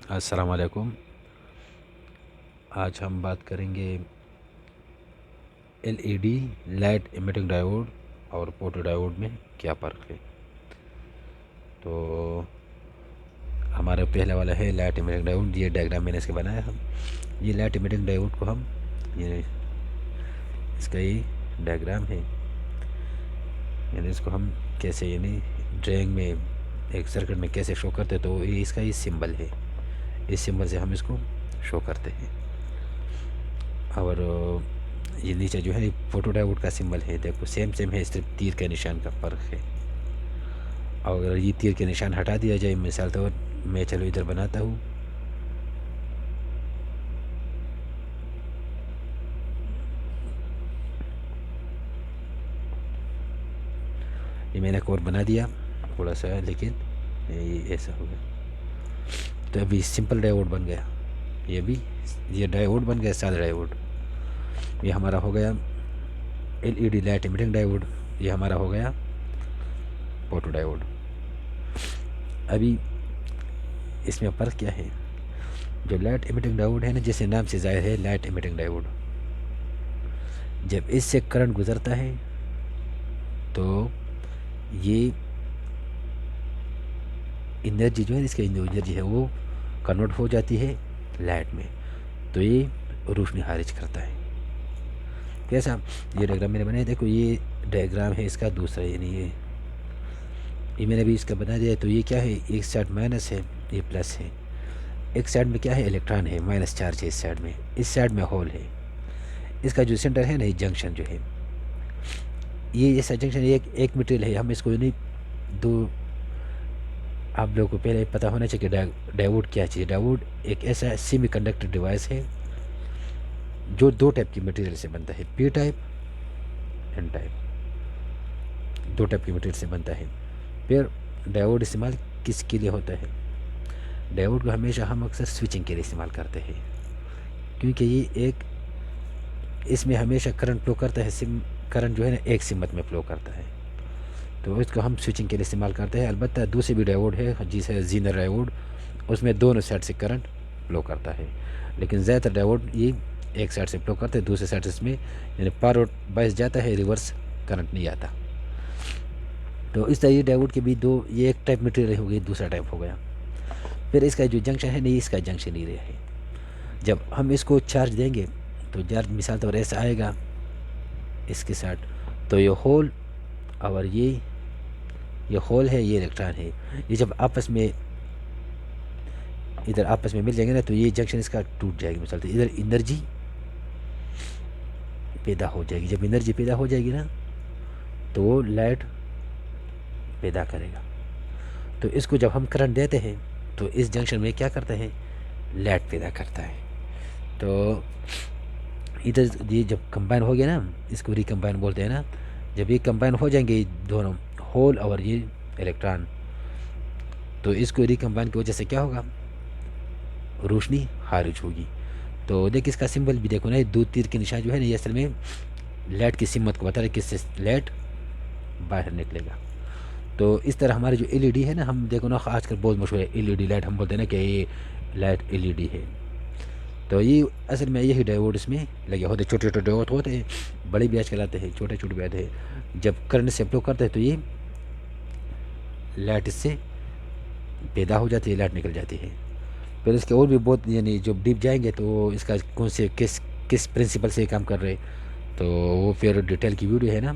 السلام علیکم۔ آج ہم بات کریں گے L E D light emitting diode اور فوٹو ڈائیوڈ میں کیا فرق ہے۔ تو ہمارا پہلا والا ہے لائٹ ایمیٹنگ ڈائیوڈ، یہ ڈائیگرام میں نے اس کے بنایا ہم۔ یہ لائٹ ایمیٹنگ ڈائیوڈ کو ہم یہ اس کا یہ ڈائیگرام ہے، یعنی اس کو ہم کیسے یعنی ڈرائنگ میں ایک سرکٹ میں کیسے شو کرتے، تو یہ اس کا یہ سمبل ہے، اس سمبل سے ہم اس کو شو کرتے ہیں۔ اور یہ نیچے جو ہے فوٹو ڈائیوڈ کا سمبل ہے، دیکھو سیم ہے، صرف تیر کے نشان کا فرق ہے۔ اور اگر یہ تیر کے نشان ہٹا دیا جائے، مثال طور میں چلو ادھر بناتا ہوں، یہ میں نے ایک اور بنا دیا تھوڑا سا، لیکن یہ ایسا ہو گیا، تو ابھی سمپل ڈائیوڈ بن گیا، یہ ڈائیوڈ بن گیا، سادہ ڈائیوڈ۔ یہ ہمارا ہو گیا L E D light emitting diode, یہ ہمارا ہو گیا فوٹو ڈائیوڈ۔ ابھی اس میں فرق کیا ہے؟ جو لائٹ ایمیٹنگ ڈائیوڈ ہے نا، جیسے نام سے ظاہر ہے لائٹ ایمیٹنگ ڈائیوڈ، جب اس سے کرنٹ گزرتا ہے تو یہ انرجی جو ہے، اس کی انرجی ہے وہ کنورٹ ہو جاتی ہے لائٹ میں، تو یہ روشنی خارج کرتا ہے۔ کیسا؟ یہ ڈائیگرام میں نے بنایا، دیکھو یہ ڈائیگرام ہے اس کا دوسرا، یعنی یہ میں نے بھی اس کا بنا دیا۔ تو یہ کیا ہے، ایک سائڈ مائنس ہے، یہ پلس ہے، ایک سائڈ میں کیا ہے الیکٹران ہے، مائنس چارج ہے اس سائڈ میں، اس سائڈ میں ہول ہے۔ اس کا جو سینٹر ہے نا، یہ جنکشن جو ہے، یہ ایسا جنکشن ایک میٹیریل ہے، ہم اس کو نہیں دو، آپ لوگوں کو پہلے پتہ ہونا چاہیے کہ ڈائیوڈ کیا چیز ہے۔ ڈائیوڈ ایک ایسا سیمی کنڈکٹر ڈیوائس ہے جو دو ٹائپ کی میٹیریل سے بنتا ہے، پی ٹائپ، این ٹائپ، دو ٹائپ کی میٹیریل سے بنتا ہے۔ پھر ڈائیوڈ استعمال کس کے لیے ہوتا ہے؟ ڈائیوڈ کو ہمیشہ ہم اکثر سوئچنگ کے لیے استعمال کرتے ہیں، کیونکہ یہ ایک اس میں ہمیشہ کرنٹ فلو کرتا ہے، کرنٹ جو ہے نا ایک سمت میں فلو کرتا ہے، تو اس کو ہم سوئچنگ کے لیے استعمال کرتے ہیں۔ البتہ دوسری بھی ڈائیوڈ ہے جسے زینر ڈائیوڈ، اس میں دونوں سائڈ سے کرنٹ فلو کرتا ہے، لیکن زیادہ تر ڈائیوڈ یہ ایک سائڈ سے فلو کرتے ہیں، دوسرے سائڈ سے اس میں یعنی فارورڈ بائس جاتا ہے، ریورس کرنٹ نہیں آتا۔ تو اس طرح یہ ڈائیوڈ کے بھی دو، یہ ایک ٹائپ میٹیریل ہو گئی، دوسرا ٹائپ ہو گیا۔ پھر اس کا جو جنکشن ہے نہیں، اس کا جنکشن نہیں رہا ہے، جب ہم اس کو چارج دیں گے تو چارج مثال طور ایسا آئے گا اس کے ساتھ، تو یہ ہول اور یہ ہول ہے، یہ الیکٹران ہے، یہ جب آپس میں ادھر آپس میں مل جائیں گے نا، تو یہ جنکشن اس کا ٹوٹ جائے گی، مثال طور ادھر انرجی پیدا ہو جائے گی۔ جب انرجی پیدا ہو جائے گی نا، تو وہ لائٹ پیدا کرے گا۔ تو اس کو جب ہم کرنٹ دیتے ہیں تو اس جنکشن میں کیا کرتا ہے، لائٹ پیدا کرتا ہے۔ تو ادھر یہ جب کمبائن ہو گیا نا، اس کو ریکمبائن بولتے ہیں نا، جب یہ کمبائن ہو جائیں گے دونوں ہول اور یہ الیکٹران، تو اس کو ریکمبائن کی وجہ سے کیا ہوگا، روشنی خارج ہوگی۔ تو دیکھ اس کا سمبل بھی دیکھو نا، یہ دو تیر کے نشان جو ہے نا، یہ اصل میں لائٹ کی سمت کو بتا رہے کس سے لائٹ باہر نکلے گا۔ تو اس طرح ہمارے جو ایل ای ڈی ہے نا، ہم دیکھو نا آج کل بہت مشہور ہے ایل ای ڈی لائٹ، ہم بولتے ہیں نا کہ یہ لائٹ ایل ای ڈی ہے، تو یہ اصل میں یہی ڈائیوڈ اس میں لگے ہوتے، چھوٹے چھوٹے ڈائیوڈ ہوتے ہیں، بڑے بھی آج کل آتے ہیں، چھوٹے چھوٹے بھی آتے ہیں۔ جب کرنٹ سے فلو کرتے ہیں تو یہ لائٹ اس سے پیدا ہو جاتی ہے، لائٹ نکل جاتی ہے۔ پھر اس کے اور بھی بہت، یعنی جب ڈیپ جائیں گے تو اس کا کون سے کس پرنسپل سے کام کر رہے، تو وہ پھر ڈیٹیل کی ویڈیو ہے نا،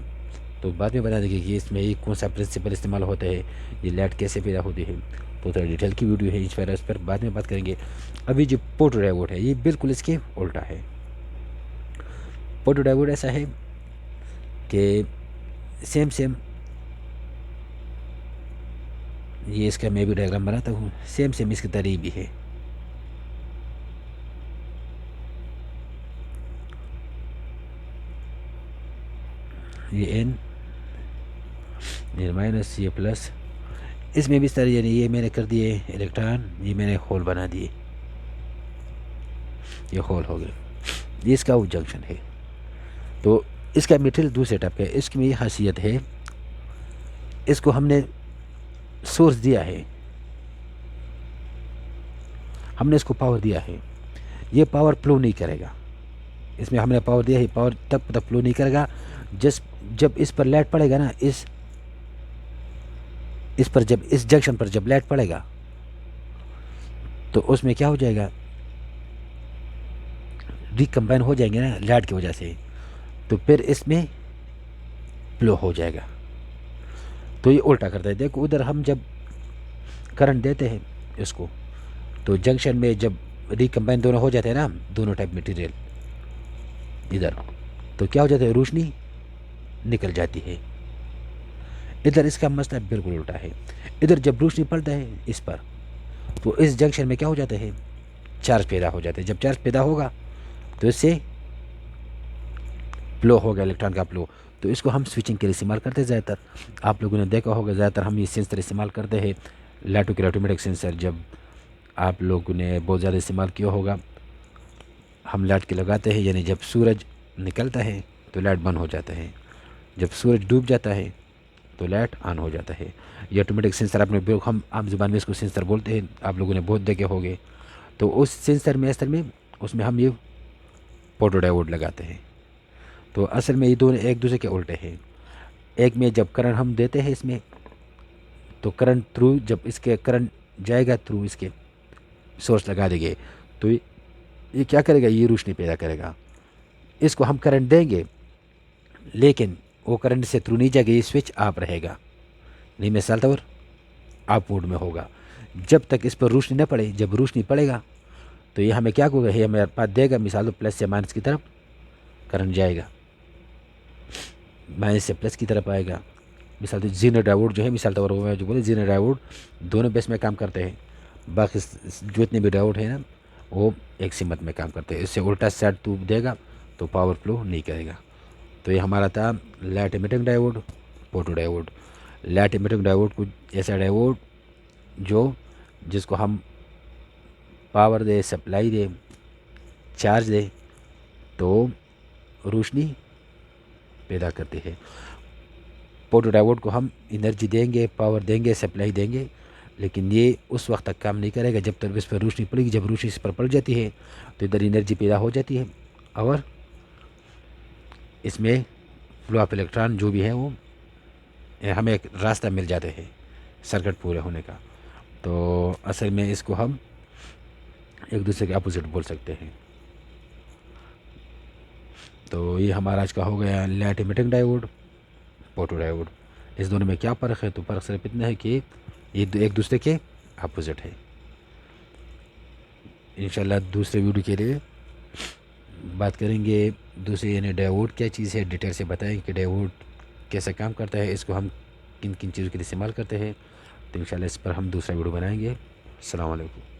تو بعد میں بتا دیں گے کہ اس میں یہ کون سا پرنسپل استعمال ہوتا ہے، یہ لائٹ کیسے پیدا ہوتی ہے، تو تھوڑا ڈیٹیل کی ویڈیو ہے، اس پر بعد میں بات کریں گے۔ ابھی جو فوٹو ڈائیوڈ ہے، یہ بالکل اس کے الٹا ہے۔ فوٹو ڈائیوڈ ایسا ہے کہ سیم یہ اس کا میں بھی ڈائیگرام بناتا ہوں، سیم اس کی طرح بھی ہے۔ یہ این، یہ مائنس، یہ پلس، اس میں بھی اس طرح، یعنی یہ میں نے کر دیے الیکٹران، یہ میں نے ہول بنا دیے، یہ ہول ہو گئے، یہ اس کا وہ جنکشن ہے۔ تو اس کا میٹیریل دوسرے ٹائپ کا ہے، اس کی میں یہ خاصیت ہے، اس کو ہم نے سورس دیا ہے، ہم نے اس کو پاور دیا ہے، یہ پاور فلو نہیں کرے گا، اس میں ہم نے پاور دیا ہے، پاور تب فلو نہیں کرے گا جب اس پر لائٹ پڑے گا نا، اس پر جب اس جنکشن پر جب لائٹ پڑے گا تو اس میں کیا ہو جائے گا، ریکمبائن ہو جائیں گے نا لائٹ کی وجہ سے، تو پھر اس میں فلو ہو جائے گا۔ تو یہ الٹا کرتا ہے، دیکھو ادھر ہم جب کرنٹ دیتے ہیں اس کو، تو جنکشن میں جب ریکمبائن دونوں ہو جاتے ہیں نا، دونوں ٹائپ مٹیریل ادھر، تو کیا ہو جاتا ہے، روشنی نکل جاتی ہے۔ ادھر اس کا مسئلہ بالکل الٹا ہے، ادھر جب روشنی پڑتا ہے اس پر، تو اس جنکشن میں کیا ہو جاتا ہے، چارج پیدا ہو جاتا ہے۔ جب چارج پیدا ہوگا تو اس سے فلو ہوگا، الیکٹران کا فلو، تو اس کو ہم سوئچنگ کے لیے استعمال کرتے ہیں۔ زیادہ تر آپ لوگوں نے دیکھا ہوگا، زیادہ تر ہم یہ سینسر استعمال کرتے ہیں، لیٹومیٹک سینسر، جب آپ لوگوں نے بہت زیادہ استعمال کیا ہوگا، ہم لائٹ کے لگاتے ہیں، یعنی جب سورج نکلتا ہے تو لائٹ بند ہو جاتا ہے، جب سورج ڈوب جاتا ہے تو لائٹ آن ہو جاتا ہے۔ یہ آٹومیٹک سینسر آپ نے ہم عام زبان میں اس کو سینسر بولتے ہیں، آپ لوگوں نے بہت دیکھے ہوگے۔ تو اس سینسر میں اصل میں اس میں ہم یہ فوٹو ڈائیوڈ لگاتے ہیں۔ تو اصل میں یہ دونوں ایک دوسرے کے الٹے ہیں۔ ایک میں جب کرنٹ ہم دیتے ہیں اس میں، تو کرنٹ تھرو جب اس کے کرنٹ جائے گا تھرو اس کے سورس لگا دیں گے، تو یہ کیا کرے گا، یہ روشنی پیدا کرے گا۔ اس کو ہم کرنٹ دیں گے لیکن وہ کرنٹ سے تھرو نہیں جائے گا، یہ سوئچ آپ رہے گا، نہیں مثال طور آپ موڈ میں ہوگا جب تک اس پر روشنی نہ پڑے۔ جب روشنی پڑے گا تو یہ ہمیں کیا ہوگا، یہ ہمیں پاتھ دے گا، مثال پلس سے مائنس کی طرف کرنٹ جائے گا، مائنس سے پلس کی طرف آئے گا۔ مثال تو زینر ڈائیوڈ جو ہے، مثال طور جو بولے زینر ڈائیوڈ دونوں بیس میں کام کرتے ہیں، باقی جتنے بھی ڈائیوڈ ہیں نا وہ ایک سمت میں کام کرتے ہیں۔ اس سے الٹا سائڈ تو دے گا تو پاور فلو نہیں کرے گا۔ تو یہ ہمارا تھا light emitting diode, photo diode. Light emitting diode کو ایسا ڈائیوڈ جس کو ہم پاور دے، سپلائی دے، چارج دے تو روشنی پیدا کرتی ہے۔ فوٹو ڈائیوڈ کو ہم انرجی دیں گے، پاور دیں گے، سپلائی دیں گے، لیکن یہ اس وقت تک کام نہیں کرے گا جب تک اس پر روشنی پڑے گی۔ جب روشنی اس پر پڑ جاتی ہے تو ادھر انرجی پیدا ہو جاتی ہے اور اس میں فلو آف الیکٹران جو بھی ہے وہ ہمیں ایک راستہ مل جاتے ہیں سرکٹ پورے ہونے کا۔ تو اصل میں اس کو ہم ایک دوسرے کے اپوزٹ بول سکتے ہیں۔ تو یہ ہمارا آج کا ہو گیا light emitting diode, photodiode. اس دونوں میں کیا فرق ہے، تو فرق صرف اتنا ہے کہ یہ ایک دوسرے کے اپوزٹ ہے۔ انشاءاللہ دوسرے ویڈیو کے لیے بات کریں گے دوسرے، یعنی ڈائیوڈ کیا چیز ہے، ڈیٹیل سے بتائیں کہ ڈائیوڈ کیسے کام کرتا ہے، اس کو ہم کن کن چیزوں کے لیے استعمال کرتے ہیں۔ تو انشاءاللہ اس پر ہم دوسرا ویڈیو بنائیں گے۔ السلام علیکم۔